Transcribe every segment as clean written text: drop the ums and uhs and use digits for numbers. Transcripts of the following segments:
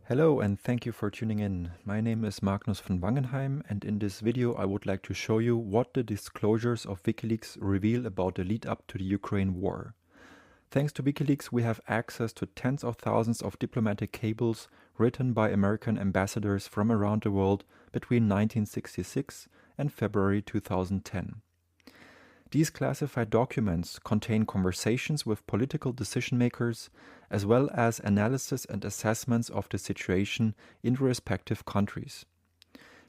Hello and thank you for tuning in. My name is Magnus von Wangenheim, and in this video I would like to show you what the disclosures of WikiLeaks reveal about the lead up to the Ukraine war. Thanks to WikiLeaks, we have access to tens of thousands of diplomatic cables written by American ambassadors from around the world between 1966 and February 2010. These classified documents contain conversations with political decision-makers, as well as analysis and assessments of the situation in the respective countries.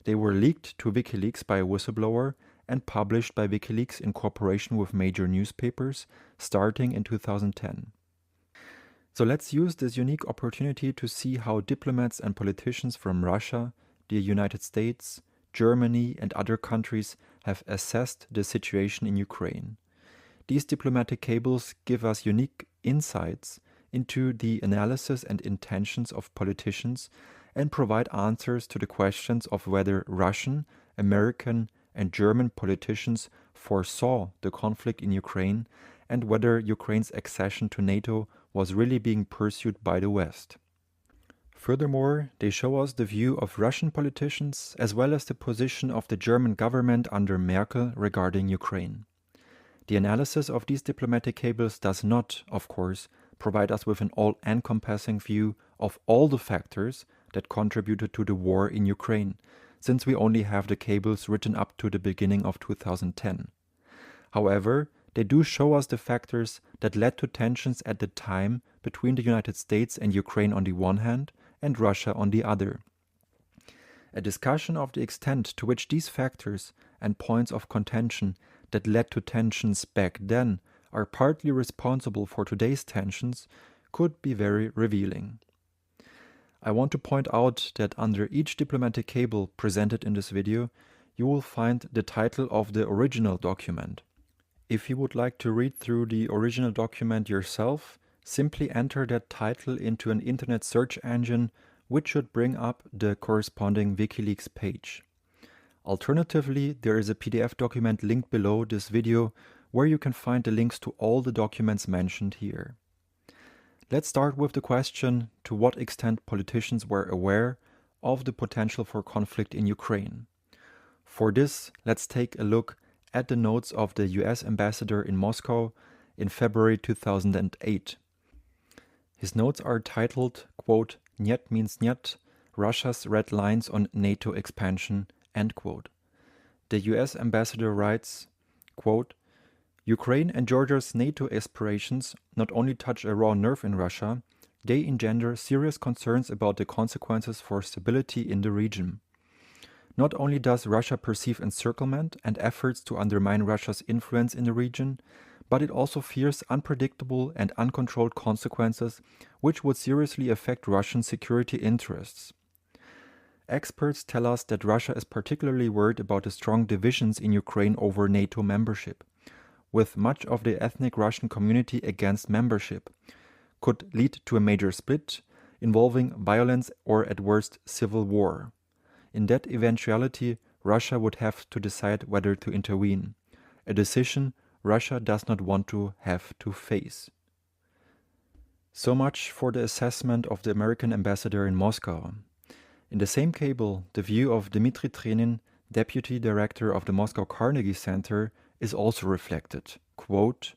They were leaked to WikiLeaks by a whistleblower and published by WikiLeaks in cooperation with major newspapers, starting in 2010. So let's use this unique opportunity to see how diplomats and politicians from Russia, the United States, Germany and other countries have assessed the situation in Ukraine. These diplomatic cables give us unique insights into the analysis and intentions of politicians and provide answers to the questions of whether Russian, American and German politicians foresaw the conflict in Ukraine and whether Ukraine's accession to NATO was really being pursued by the West. Furthermore, they show us the view of Russian politicians as well as the position of the German government under Merkel regarding Ukraine. The analysis of these diplomatic cables does not, of course, provide us with an all-encompassing view of all the factors that contributed to the war in Ukraine, since we only have the cables written up to the beginning of 2010. However, they do show us the factors that led to tensions at the time between the United States and Ukraine on the one hand, and Russia on the other. A discussion of the extent to which these factors and points of contention that led to tensions back then are partly responsible for today's tensions could be very revealing. I want to point out that under each diplomatic cable presented in this video, you will find the title of the original document. If you would like to read through the original document yourself, simply enter that title into an internet search engine, which should bring up the corresponding WikiLeaks page. Alternatively, there is a PDF document linked below this video where you can find the links to all the documents mentioned here. Let's start with the question to what extent politicians were aware of the potential for conflict in Ukraine. For this, let's take a look at the notes of the US ambassador in Moscow in February 2008. His notes are titled, quote, "Niet means niet, Russia's red lines on NATO expansion," end quote. The US ambassador writes, quote, "Ukraine and Georgia's NATO aspirations not only touch a raw nerve in Russia, they engender serious concerns about the consequences for stability in the region. Not only does Russia perceive encirclement and efforts to undermine Russia's influence in the region, but it also fears unpredictable and uncontrolled consequences which would seriously affect Russian security interests. Experts tell us that Russia is particularly worried about the strong divisions in Ukraine over NATO membership, with much of the ethnic Russian community against membership, could lead to a major split involving violence or at worst civil war. In that eventuality, Russia would have to decide whether to intervene, a decision Russia does not want to have to face." So much for the assessment of the American ambassador in Moscow. In the same cable, the view of Dmitry Trenin, deputy director of the Moscow Carnegie Center, is also reflected. Quote,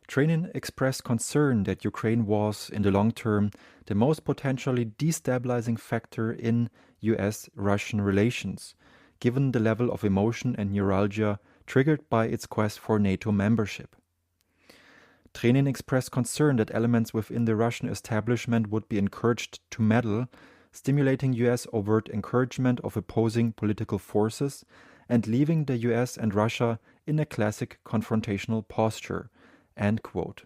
"Trenin expressed concern that Ukraine was, in the long term, the most potentially destabilizing factor in US-Russian relations, given the level of emotion and neuralgia triggered by its quest for NATO membership. Trenin expressed concern that elements within the Russian establishment would be encouraged to meddle, stimulating US overt encouragement of opposing political forces and leaving the US and Russia in a classic confrontational posture." End quote.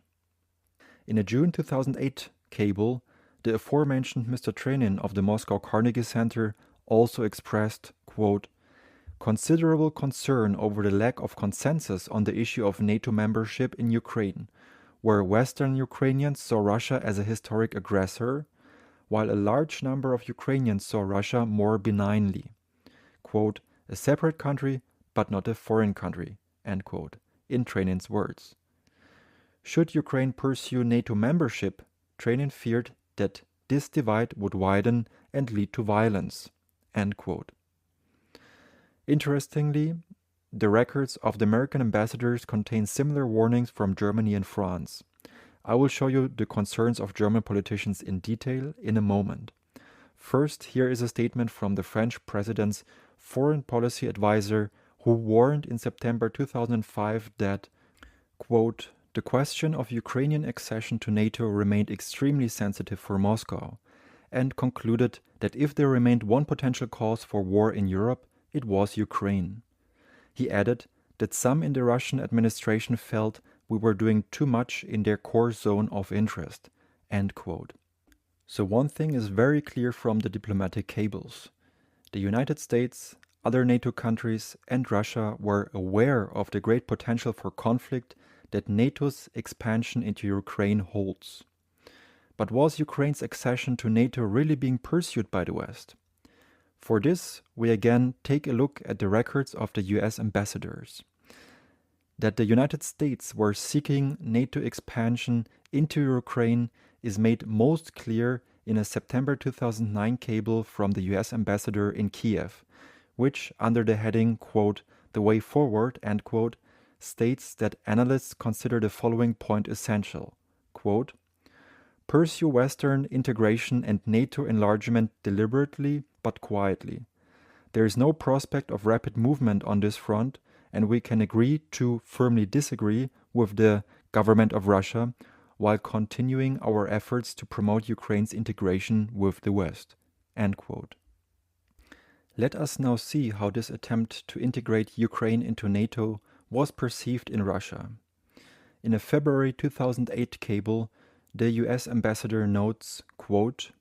In a June 2008 cable, the aforementioned Mr. Trenin of the Moscow Carnegie Center also expressed, quote, "Considerable concern over the lack of consensus on the issue of NATO membership in Ukraine, where Western Ukrainians saw Russia as a historic aggressor, while a large number of Ukrainians saw Russia more benignly. Quote, a separate country, but not a foreign country," end quote, in Trenin's words. Should Ukraine pursue NATO membership, Trenin feared that this divide would widen and lead to violence." End quote. Interestingly, the records of the American ambassadors contain similar warnings from Germany and France. I will show you the concerns of German politicians in detail in a moment. First, here is a statement from the French president's foreign policy advisor, who warned in September 2005 that, quote, "the question of Ukrainian accession to NATO remained extremely sensitive for Moscow," and concluded that if there remained one potential cause for war in Europe, it was Ukraine. He added that some in the Russian administration felt we were doing too much in their core zone of interest. End quote. So one thing is very clear from the diplomatic cables. The United States, other NATO countries, and Russia were aware of the great potential for conflict that NATO's expansion into Ukraine holds. But was Ukraine's accession to NATO really being pursued by the West? For this, we again take a look at the records of the US ambassadors. That the United States were seeking NATO expansion into Ukraine is made most clear in a September 2009 cable from the US ambassador in Kiev, which, under the heading, quote, "The Way Forward," end quote, states that analysts consider the following point essential, quote, "Pursue Western integration and NATO enlargement deliberately but quietly. There is no prospect of rapid movement on this front, and we can agree to firmly disagree with the government of Russia while continuing our efforts to promote Ukraine's integration with the West." End quote. Let us now see how this attempt to integrate Ukraine into NATO was perceived in Russia. In a February 2008 cable, the US ambassador notes, quote,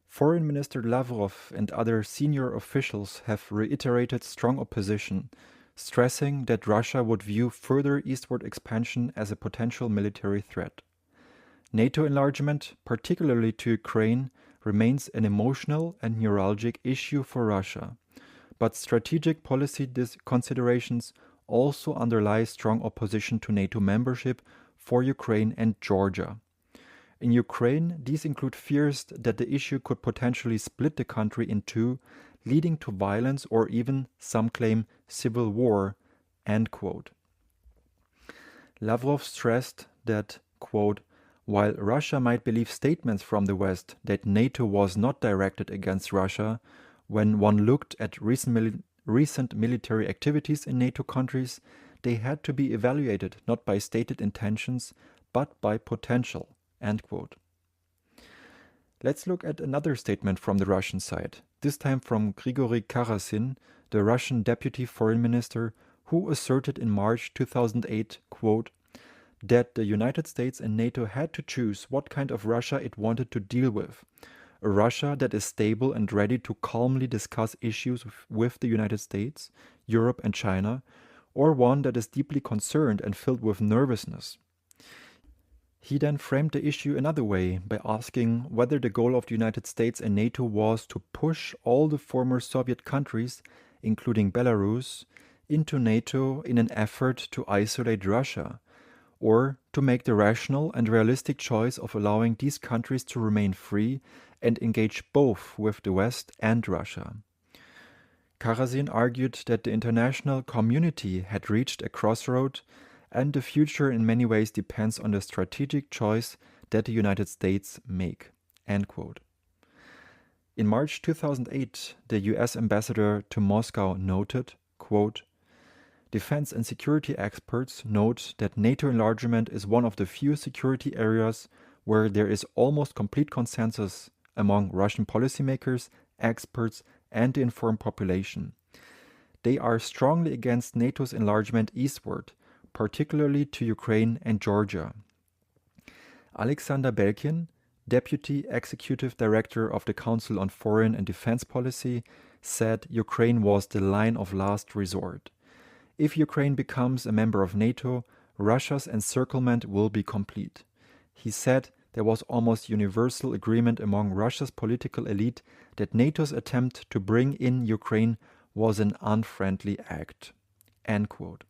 "Foreign Minister Lavrov and other senior officials have reiterated strong opposition, stressing that Russia would view further eastward expansion as a potential military threat. NATO enlargement, particularly to Ukraine, remains an emotional and neuralgic issue for Russia, but strategic policy considerations also underlie strong opposition to NATO membership for Ukraine and Georgia. In Ukraine, these include fears that the issue could potentially split the country in two, leading to violence or even, some claim, civil war." End quote. Lavrov stressed that, quote, "While Russia might believe statements from the West that NATO was not directed against Russia, when one looked at recent military activities in NATO countries, they had to be evaluated not by stated intentions, but by potential." End quote. Let's look at another statement from the Russian side, this time from Grigory Karasin, the Russian deputy foreign minister, who asserted in March 2008, quote, "that the United States and NATO had to choose what kind of Russia it wanted to deal with. A Russia that is stable and ready to calmly discuss issues with the United States, Europe, and China, or one that is deeply concerned and filled with nervousness." He then framed the issue another way by asking whether the goal of the United States and NATO was to push all the former Soviet countries, including Belarus, into NATO in an effort to isolate Russia, or to make the rational and realistic choice of allowing these countries to remain free and engage both with the West and Russia. Karasin argued that the international community had reached a crossroad, and the future in many ways depends on the strategic choice that the United States make. End quote. In March 2008, the US ambassador to Moscow noted, quote, "Defense and security experts note that NATO enlargement is one of the few security areas where there is almost complete consensus among Russian policymakers, experts, and the informed population. They are strongly against NATO's enlargement eastward, particularly to Ukraine and Georgia." Alexander Belkin, Deputy Executive Director of the Council on Foreign and Defense Policy, said Ukraine was the line of last resort. If Ukraine becomes a member of NATO, Russia's encirclement will be complete. He said there was almost universal agreement among Russia's political elite that NATO's attempt to bring in Ukraine was an unfriendly act. End quote.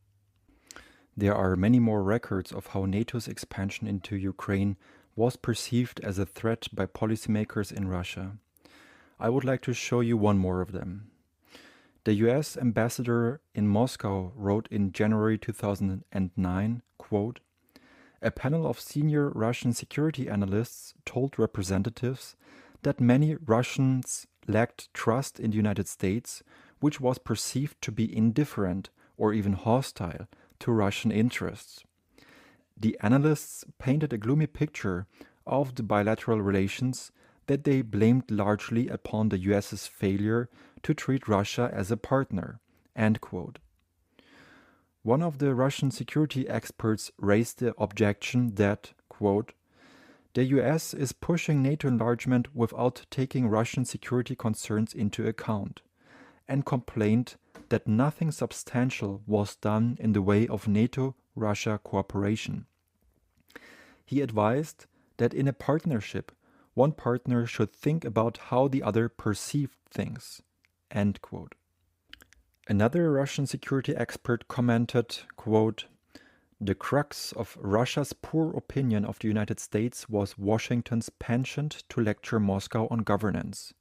There are many more records of how NATO's expansion into Ukraine was perceived as a threat by policymakers in Russia. I would like to show you one more of them. The US ambassador in Moscow wrote in January 2009, quote, "A panel of senior Russian security analysts told representatives that many Russians lacked trust in the United States, which was perceived to be indifferent or even hostile to Russian interests." The analysts painted a gloomy picture of the bilateral relations that they blamed largely upon the US's failure to treat Russia as a partner. End quote. One of the Russian security experts raised the objection that, quote, "The US is pushing NATO enlargement without taking Russian security concerns into account," and complained that nothing substantial was done in the way of NATO-Russia cooperation. He advised that in a partnership, one partner should think about how the other perceived things. End quote. Another Russian security expert commented, quote, "The crux of Russia's poor opinion of the United States was Washington's penchant to lecture Moscow on governance.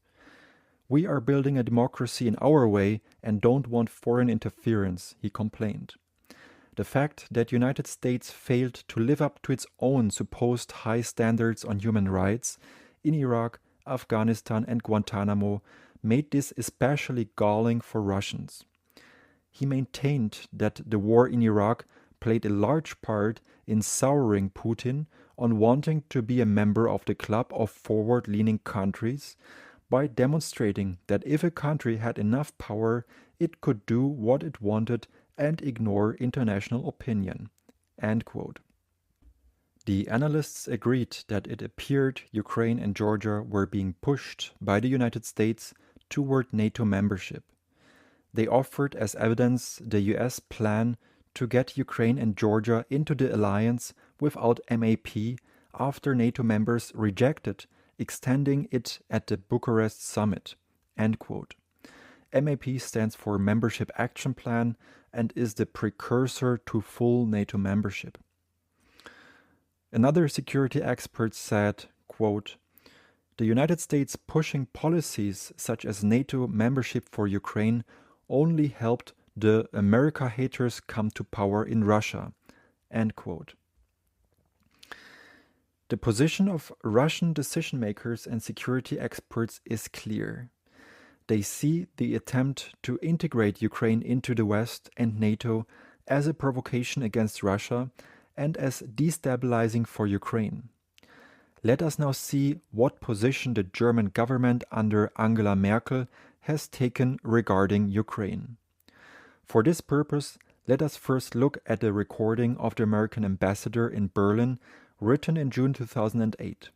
We are building a democracy in our way and don't want foreign interference," he complained. The fact that the United States failed to live up to its own supposed high standards on human rights in Iraq, Afghanistan, and Guantanamo made this especially galling for Russians. He maintained that the war in Iraq played a large part in souring Putin on wanting to be a member of the club of forward-leaning countries by demonstrating that if a country had enough power, it could do what it wanted and ignore international opinion. End quote. The analysts agreed that it appeared Ukraine and Georgia were being pushed by the United States toward NATO membership. They offered as evidence the US plan to get Ukraine and Georgia into the alliance without MAP after NATO members rejected extending it at the Bucharest summit. End quote. MAP stands for Membership Action Plan and is the precursor to full NATO membership. Another security expert said, quote, "The United States pushing policies such as NATO membership for Ukraine only helped the America haters come to power in Russia." End quote. The position of Russian decision makers and security experts is clear. They see the attempt to integrate Ukraine into the West and NATO as a provocation against Russia and as destabilizing for Ukraine. Let us now see what position the German government under Angela Merkel has taken regarding Ukraine. For this purpose, let us first look at the recording of the American ambassador in Berlin written in June 2008,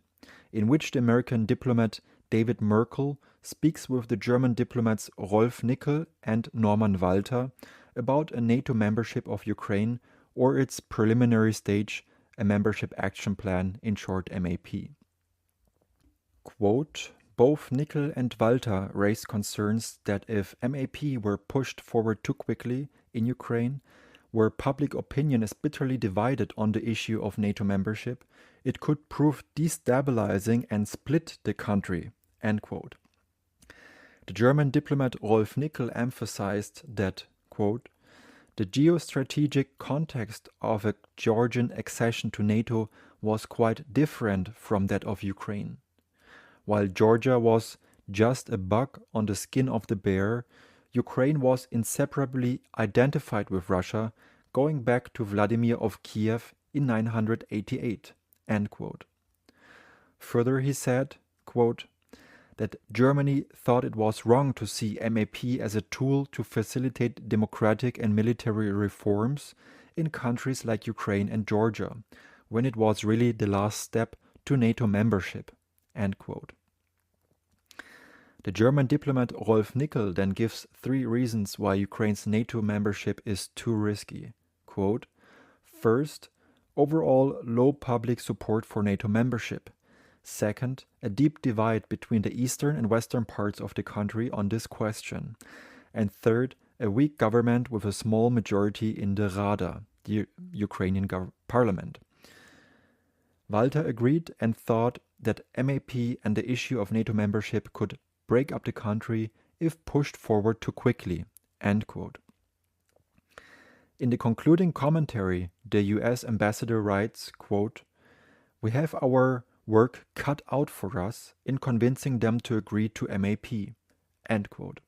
in which the American diplomat David Merkel speaks with the German diplomats Rolf Nickel and Norman Walter about a NATO membership of Ukraine or its preliminary stage, a membership action plan, in short MAP. Quote, "Both Nickel and Walter raised concerns that if MAP were pushed forward too quickly in Ukraine, where public opinion is bitterly divided on the issue of NATO membership, it could prove destabilizing and split the country." End quote. The German diplomat Rolf Nickel emphasized that, quote, "The geostrategic context of a Georgian accession to NATO was quite different from that of Ukraine. While Georgia was just a bug on the skin of the bear, Ukraine was inseparably identified with Russia, going back to Vladimir of Kiev in 988." End quote. Further, he said, quote, "that Germany thought it was wrong to see MAP as a tool to facilitate democratic and military reforms in countries like Ukraine and Georgia, when it was really the last step to NATO membership." End quote. The German diplomat Rolf Nickel then gives 3 reasons why Ukraine's NATO membership is too risky. Quote, "First, overall low public support for NATO membership. Second, a deep divide between the eastern and western parts of the country on this question. And third, a weak government with a small majority in the Rada, the Ukrainian parliament." Walter agreed and thought that MAP and the issue of NATO membership could break up the country if pushed forward too quickly. End quote. In the concluding commentary, the US ambassador writes, quote, "We have our work cut out for us in convincing them to agree to MAP." End quote.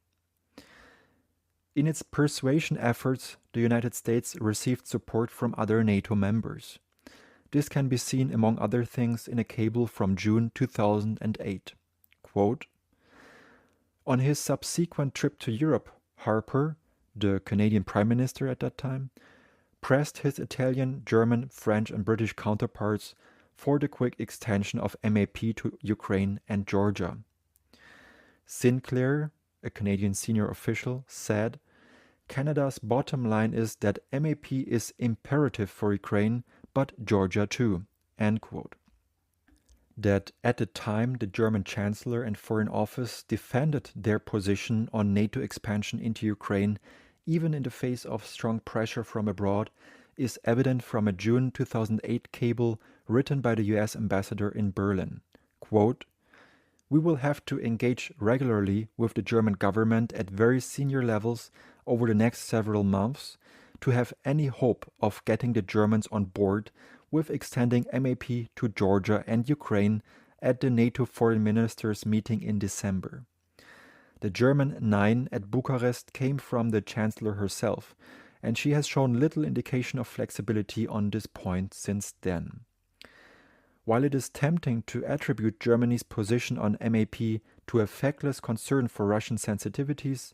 In its persuasion efforts, the United States received support from other NATO members. This can be seen, among other things, in a cable from June 2008. Quote, "On his subsequent trip to Europe, Harper, the Canadian Prime Minister at that time, pressed his Italian, German, French and British counterparts for the quick extension of MAP to Ukraine and Georgia. Sinclair, a Canadian senior official, said, 'Canada's bottom line is that MAP is imperative for Ukraine, but Georgia too.' End quote. That at the time the German Chancellor and Foreign Office defended their position on NATO expansion into Ukraine, even in the face of strong pressure from abroad, is evident from a June 2008 cable written by the US ambassador in Berlin. Quote, "We will have to engage regularly with the German government at very senior levels over the next several months to have any hope of getting the Germans on board with extending MAP to Georgia and Ukraine at the NATO foreign ministers meeting in December. The German Nein at Bucharest came from the Chancellor herself, and she has shown little indication of flexibility on this point since then. While it is tempting to attribute Germany's position on MAP to a feckless concern for Russian sensitivities,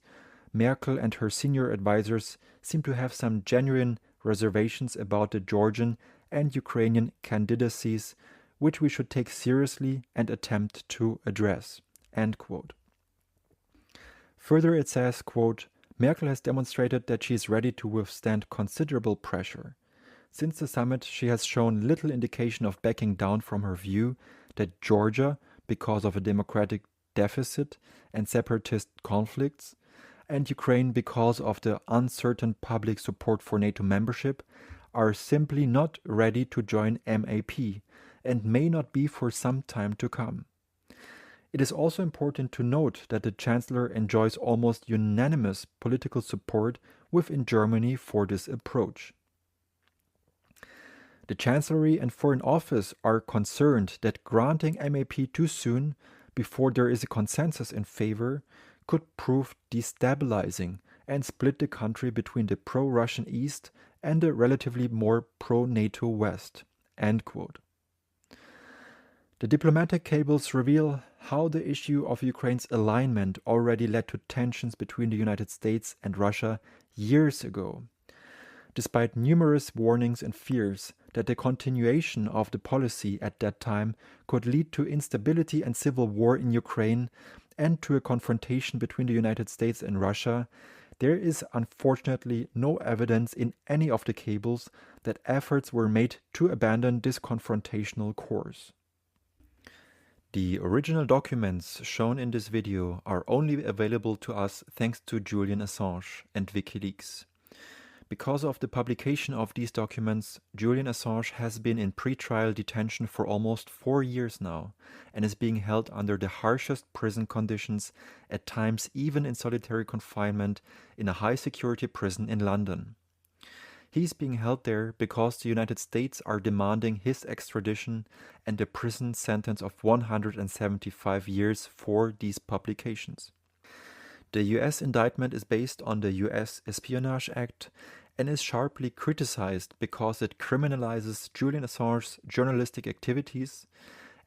Merkel and her senior advisors seem to have some genuine reservations about the Georgian and Ukrainian candidacies, which we should take seriously and attempt to address." End quote. Further it says, quote, "Merkel has demonstrated that she is ready to withstand considerable pressure. Since the summit, she has shown little indication of backing down from her view that Georgia, because of a democratic deficit and separatist conflicts, and Ukraine, because of the uncertain public support for NATO membership, are simply not ready to join MAP and may not be for some time to come. It is also important to note that the Chancellor enjoys almost unanimous political support within Germany for this approach. The Chancellery and Foreign Office are concerned that granting MAP too soon, before there is a consensus in favor, could prove destabilizing and split the country between the pro-Russian East and the relatively more pro-NATO West." End quote. The diplomatic cables reveal how the issue of Ukraine's alignment already led to tensions between the United States and Russia years ago. Despite numerous warnings and fears that the continuation of the policy at that time could lead to instability and civil war in Ukraine and to a confrontation between the United States and Russia, there is unfortunately no evidence in any of the cables that efforts were made to abandon this confrontational course. The original documents shown in this video are only available to us thanks to Julian Assange and WikiLeaks. Because of the publication of these documents, Julian Assange has been in pre-trial detention for almost 4 years now and is being held under the harshest prison conditions, at times even in solitary confinement in a high-security prison in London. He's being held there because the United States are demanding his extradition and a prison sentence of 175 years for these publications. The US indictment is based on the US Espionage Act and is sharply criticized because it criminalizes Julian Assange's journalistic activities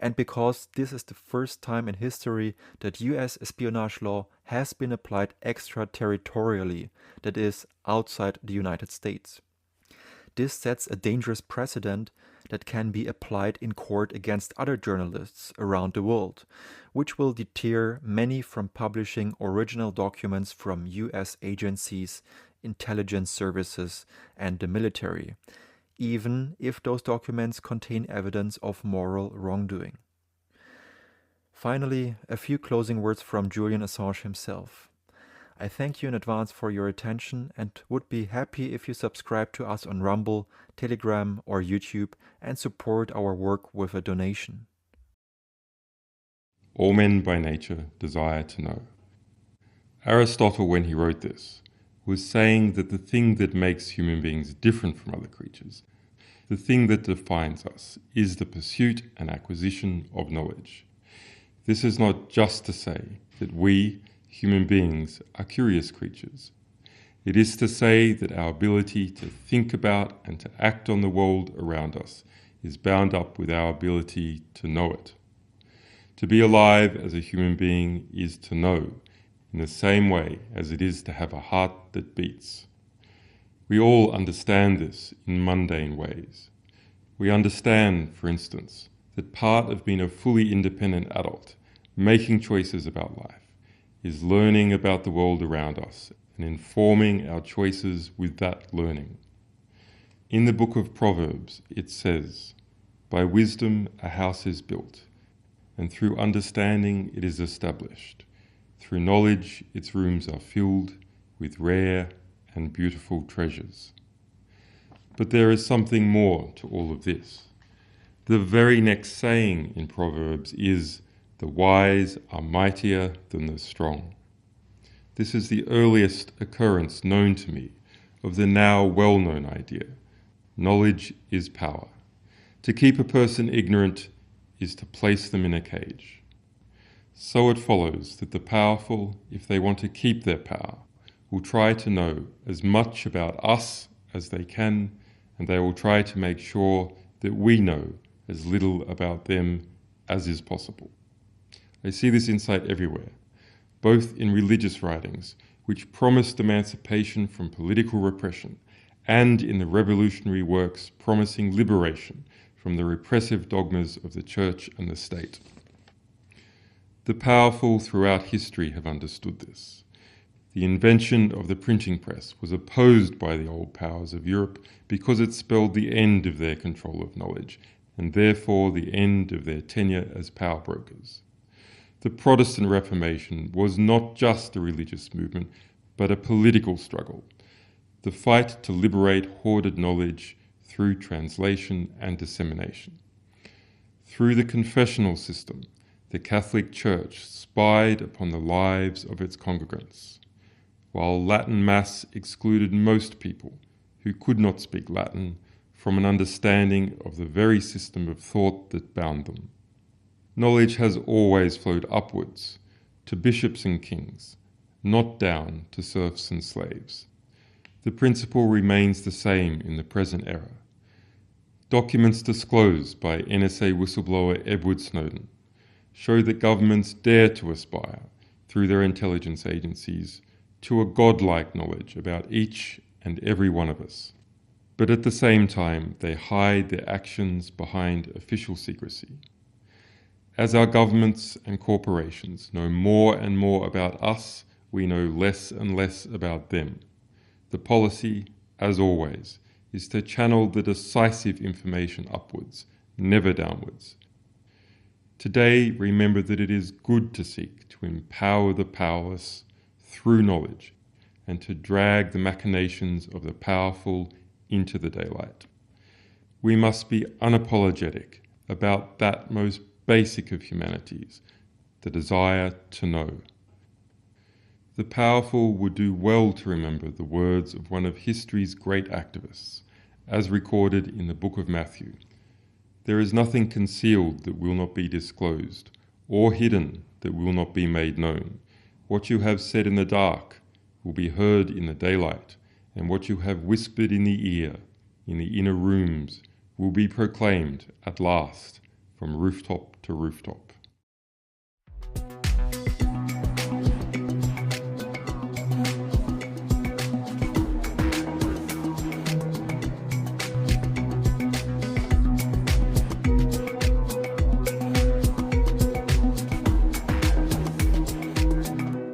and because this is the first time in history that US espionage law has been applied extraterritorially, that is, outside the United States. This sets a dangerous precedent that can be applied in court against other journalists around the world, which will deter many from publishing original documents from US agencies, intelligence services, and the military, even if those documents contain evidence of moral wrongdoing. Finally, a few closing words from Julian Assange himself. I thank you in advance for your attention and would be happy if you subscribe to us on Rumble, Telegram or YouTube and support our work with a donation. All men by nature desire to know. Aristotle, when he wrote this, was saying that the thing that makes human beings different from other creatures, the thing that defines us, is the pursuit and acquisition of knowledge. This is not just to say that we, human beings, are curious creatures. It is to say that our ability to think about and to act on the world around us is bound up with our ability to know it. To be alive as a human being is to know, in the same way as it is to have a heart that beats. We all understand this in mundane ways. We understand, for instance, that part of being a fully independent adult, making choices about life, is learning about the world around us and informing our choices with that learning. In the book of Proverbs, it says, "By wisdom a house is built, and through understanding it is established. Through knowledge its rooms are filled with rare and beautiful treasures." But there is something more to all of this. The very next saying in Proverbs is, "The wise are mightier than the strong." This is the earliest occurrence known to me of the now well-known idea. Knowledge is power. To keep a person ignorant is to place them in a cage. So it follows that the powerful, if they want to keep their power, will try to know as much about us as they can, and they will try to make sure that we know as little about them as is possible. I see this insight everywhere, both in religious writings, which promised emancipation from political repression, and in the revolutionary works promising liberation from the repressive dogmas of the church and the state. The powerful throughout history have understood this. The invention of the printing press was opposed by the old powers of Europe because it spelled the end of their control of knowledge, and therefore the end of their tenure as power brokers. The Protestant Reformation was not just a religious movement, but a political struggle. The fight to liberate hoarded knowledge through translation and dissemination. Through the confessional system, the Catholic Church spied upon the lives of its congregants. While Latin Mass excluded most people who could not speak Latin from an understanding of the very system of thought that bound them. Knowledge has always flowed upwards to bishops and kings, not down to serfs and slaves. The principle remains the same in the present era. Documents disclosed by NSA whistleblower Edward Snowden show that governments dare to aspire, through their intelligence agencies, to a godlike knowledge about each and every one of us. But at the same time, they hide their actions behind official secrecy. As our governments and corporations know more and more about us, we know less and less about them. The policy, as always, is to channel the decisive information upwards, never downwards. Today, remember that it is good to seek to empower the powerless through knowledge and to drag the machinations of the powerful into the daylight. We must be unapologetic about that most basic of humanities, the desire to know. The powerful would do well to remember the words of one of history's great activists, as recorded in the book of Matthew. There is nothing concealed that will not be disclosed, or hidden that will not be made known. What you have said in the dark will be heard in the daylight, and what you have whispered in the ear, in the inner rooms, will be proclaimed at last from rooftop to rooftop.